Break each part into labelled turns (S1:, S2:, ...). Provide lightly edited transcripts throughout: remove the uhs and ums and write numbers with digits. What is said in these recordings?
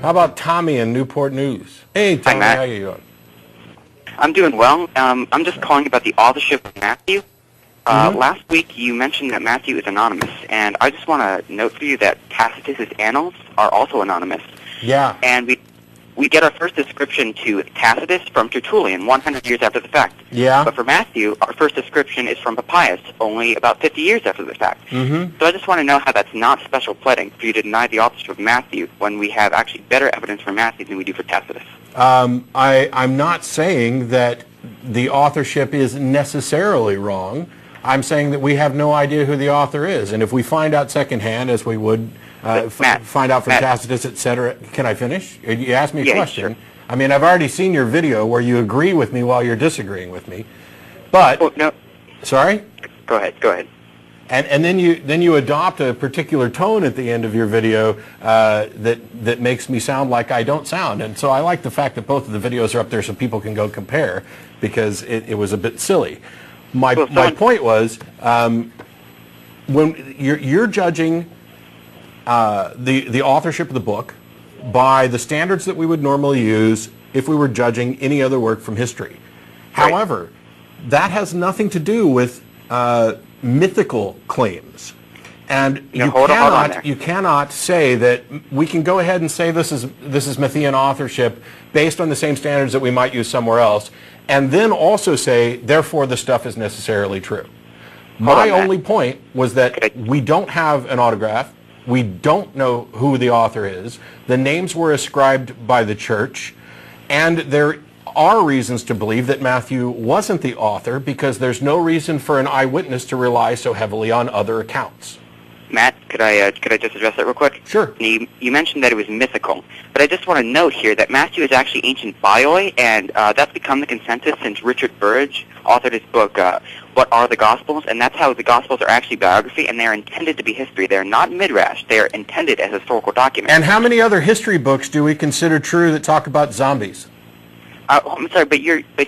S1: How about Tommy in Newport News? Hey, Tommy,
S2: Matt.
S1: how you doing?
S2: I'm doing well. I'm just calling about the authorship of Matthew. Last week you mentioned that Matthew is anonymous, and I just want to note for you that Tacitus's annals are also anonymous.
S1: Yeah.
S2: And we get our first description to Tacitus from Tertullian 100 years after the fact.
S1: Yeah.
S2: But for Matthew, our first description is from Papias, only about 50 years after the fact.
S1: Mm-hmm.
S2: So I just want to know how that's not special pleading for you to deny the authorship of Matthew when we have actually better evidence for Matthew than we do for Tacitus.
S1: I'm not saying that the authorship is necessarily wrong. I'm saying that we have no idea who the author is, and if we find out secondhand, as we would find out from Tacitus, etc. Can I finish? You asked me a question.
S2: Sure.
S1: I mean, I've already seen your video where you agree with me while you're disagreeing with me. But
S2: no.
S1: Sorry?
S2: Go ahead.
S1: And then you adopt a particular tone at the end of your video that makes me sound like I don't sound. And so I like the fact that both of the videos are up there so people can go compare, because it was a bit silly. My point was, when you're judging the authorship of the book by the standards that we would normally use if we were judging any other work from history.
S2: Right.
S1: However, that has nothing to do with mythical claims. And you cannot say that we can go ahead and say this is Matthean authorship based on the same standards that we might use somewhere else, and then also say, therefore, the stuff is necessarily true. My only point was that we don't have an autograph. We don't know who the author is. The names were ascribed by the church, and there are reasons to believe that Matthew wasn't the author, because there's no reason for an eyewitness to rely so heavily on other accounts.
S2: Matt, could I just address that real quick?
S1: Sure.
S2: You mentioned that it was mythical, but I just want to note here that Matthew is actually ancient bioi, and that's become the consensus since Richard Burridge authored his book, What Are the Gospels? And that's how the Gospels are actually biography, and they're intended to be history. They're not midrash. They are intended as historical documents.
S1: And how many other history books do we consider true that talk about zombies?
S2: I'm sorry, but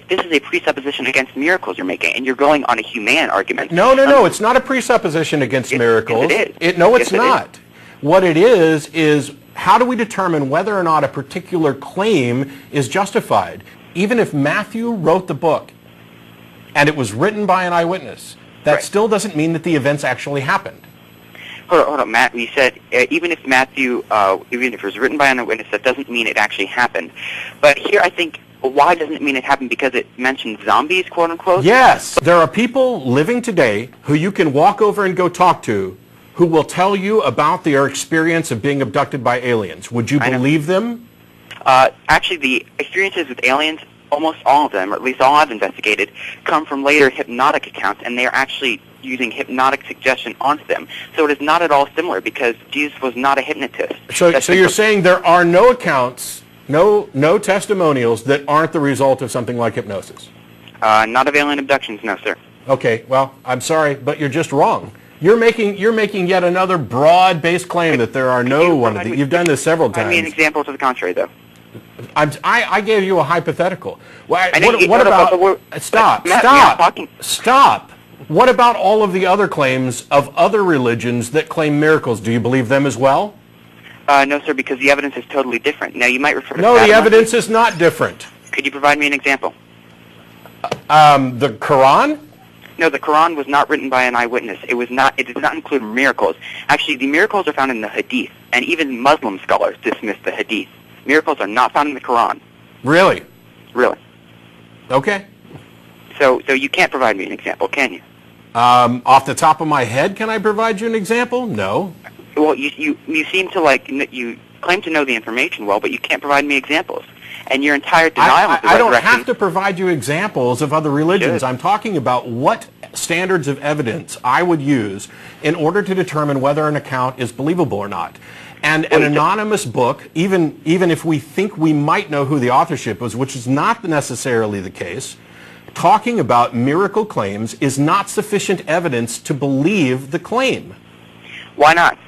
S2: this is a presupposition against miracles you're making, and you're going on a human argument.
S1: No, it's not a presupposition against miracles.
S2: Yes, it is.
S1: No, it's not. What it is how do we determine whether or not a particular claim is justified? Even if Matthew wrote the book, and it was written by an eyewitness, that still doesn't mean that the events actually happened.
S2: Hold on, Matt. We said even if it was written by an eyewitness, that doesn't mean it actually happened. But here, I think, why doesn't it mean it happened? Because it mentioned zombies, quote unquote.
S1: Yes, there are people living today who you can walk over and go talk to, who will tell you about their experience of being abducted by aliens. Would you believe them?
S2: Actually, the experiences with aliens, almost all of them, or at least all I've investigated, come from later hypnotic accounts, and they are actually using hypnotic suggestion onto them. So it is not at all similar, because Jesus was not a hypnotist.
S1: So you're saying there are no accounts, no testimonials that aren't the result of something like hypnosis?
S2: Not of alien abductions, no, sir.
S1: Okay, well, I'm sorry, but you're just wrong. You're making yet another broad-based claim that there are no one of these. You've done this several times.
S2: I mean, an example to the contrary, though.
S1: I gave you a hypothetical. What
S2: about...
S1: Stop. What about all of the other claims of other religions that claim miracles? Do you believe them as well?
S2: No, sir, because the evidence is totally different. Now, you might refer to...
S1: No, the evidence is not different.
S2: Could you provide me an example?
S1: The Quran?
S2: No, the Quran was not written by an eyewitness. It does not include miracles. Actually, the miracles are found in the Hadith, and even Muslim scholars dismiss the Hadith. Miracles are not found in the Quran.
S1: Really?
S2: Really.
S1: Okay.
S2: So you can't provide me an example, can you?
S1: Off the top of my head, can I provide you an example? No.
S2: Well, you seem to you claim to know the information well, but you can't provide me examples. And your entire denial of the
S1: I don't have to provide you examples of other religions. I'm talking about what standards of evidence I would use in order to determine whether an account is believable or not. And an anonymous book, even if we think we might know who the authorship was, which is not necessarily the case, talking about miracle claims is not sufficient evidence to believe the claim.
S2: Why not?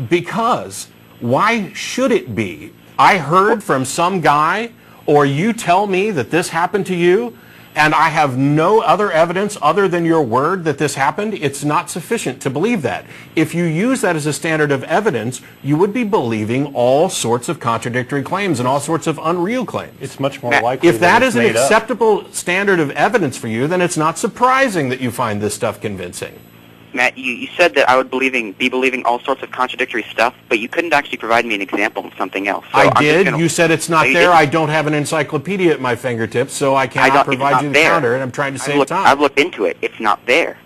S1: Because why should it be? I heard from some guy, or you tell me that this happened to you, and I have no other evidence other than your word that this happened, it's not sufficient to believe that. If you use that as a standard of evidence, you would be believing all sorts of contradictory claims and all sorts of unreal claims.
S3: It's much more likely
S1: if that is an
S3: made
S1: acceptable standard of evidence for you, then it's not surprising that you find this stuff convincing.
S2: Matt, you said that I would be believing all sorts of contradictory stuff, but you couldn't actually provide me an example of something else. So
S1: I did. You said it's not there. I don't have an encyclopedia at my fingertips, so I cannot provide you the counter, and I'm trying to save time.
S2: I've looked into it. It's not there.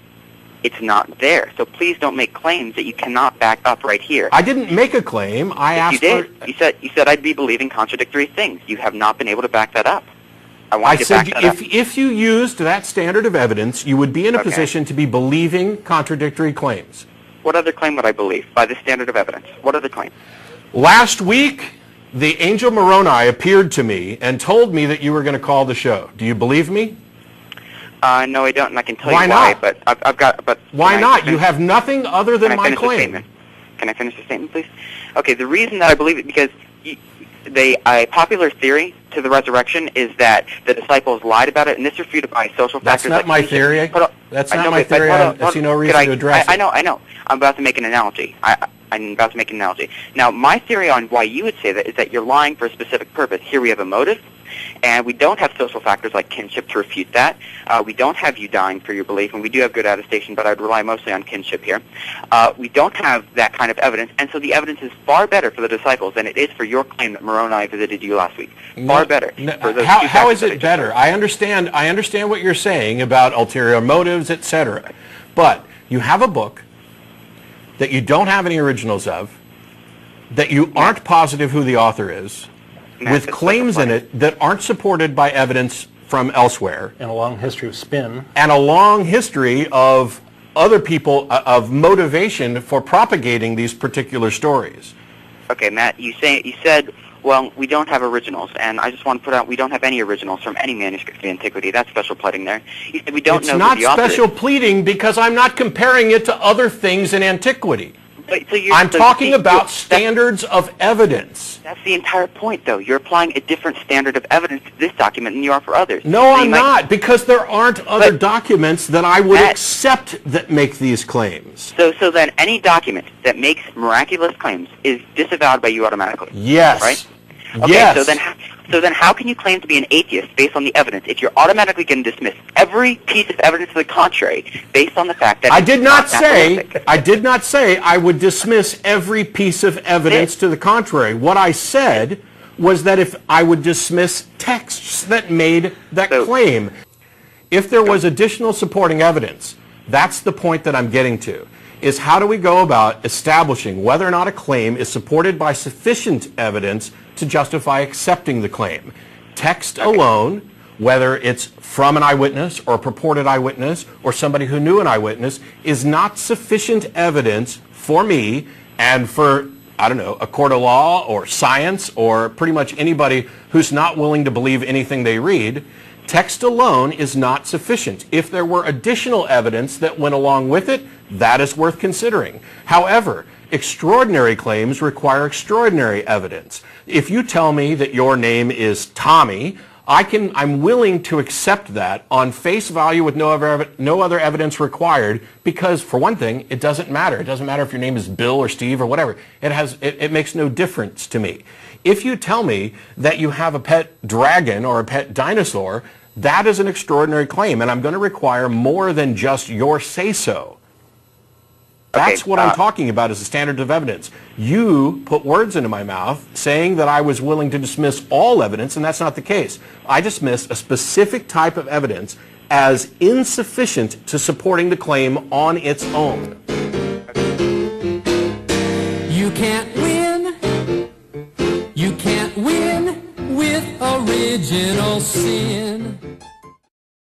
S2: It's not there. So please don't make claims that you cannot back up right here.
S1: I didn't make a claim. I asked
S2: you did. You said I'd be believing contradictory things. You have not been able to back that up. I
S1: said if you used that standard of evidence, you would be in a position to be believing contradictory claims.
S2: What other claim would I believe by this standard of evidence? What other claim?
S1: Last week, the angel Moroni appeared to me and told me that you were going to call the show. Do you believe me?
S2: No, I don't, and I can tell you
S1: why. Not?
S2: But I've got. But
S1: why not? You have nothing other than my claim.
S2: Can I finish the statement, please? Okay. The reason that I believe it because a popular theory to the resurrection is that the disciples lied about it, and this is refuted by social factors.
S1: That's not my theory. That's not my theory. I see no reason to address it.
S2: I know. I'm about to make an analogy. I'm about to make an analogy. Now, my theory on why you would say that is that you're lying for a specific purpose. Here we have a motive, and we don't have social factors like kinship to refute that. We don't have you dying for your belief, and we do have good attestation, but I'd rely mostly on kinship here. We don't have that kind of evidence, and so the evidence is far better for the disciples than it is for your claim that Moroni visited you last week. Far better. For those
S1: how is it better? I understand what you're saying about ulterior motives, etc. But you have a book that you don't have any originals of, that you aren't positive who the author is, with claims in it that aren't supported by evidence from elsewhere.
S3: And a long history of spin.
S1: And a long history of other people, of motivation for propagating these particular stories.
S2: Okay, Matt, you said, well, we don't have originals, and I just want to put out we don't have any originals from any manuscript of antiquity. That's special pleading there. You said we don't know who the author is.
S1: It's not special pleading because I'm not comparing it to other things in antiquity. I'm talking about standards of evidence.
S2: That's the entire point, though. You're applying a different standard of evidence to this document than you are for others.
S1: No, I'm not, because there aren't other documents that I would accept that make these claims.
S2: So then any document that makes miraculous claims is disavowed by you automatically.
S1: Yes.
S2: Right? Okay,
S1: yes.
S2: So then how can you claim to be an atheist based on the evidence if you're automatically going to dismiss every piece of evidence to the contrary based on the fact that
S1: I did not say I would dismiss every piece of evidence to the contrary. What I said was that if I would dismiss texts that made that claim, if there was additional supporting evidence, that's the point that I'm getting to, is how do we go about establishing whether or not a claim is supported by sufficient evidence to justify accepting the claim. Text alone, whether it's from an eyewitness or a purported eyewitness or somebody who knew an eyewitness, is not sufficient evidence for me and for, I don't know, a court of law or science or pretty much anybody who's not willing to believe anything they read. Text alone is not sufficient. If there were additional evidence that went along with it, that is worth considering. However, extraordinary claims require extraordinary evidence. If you tell me that your name is Tommy, I'm willing to accept that on face value with no other evidence required because, for one thing, it doesn't matter. It doesn't matter if your name is Bill or Steve or whatever. It makes no difference to me. If you tell me that you have a pet dragon or a pet dinosaur, that is an extraordinary claim, and I'm going to require more than just your say-so. That's what I'm talking about as a standard of evidence. You put words into my mouth saying that I was willing to dismiss all evidence, and that's not the case. I dismissed a specific type of evidence as insufficient to supporting the claim on its own.
S4: You can't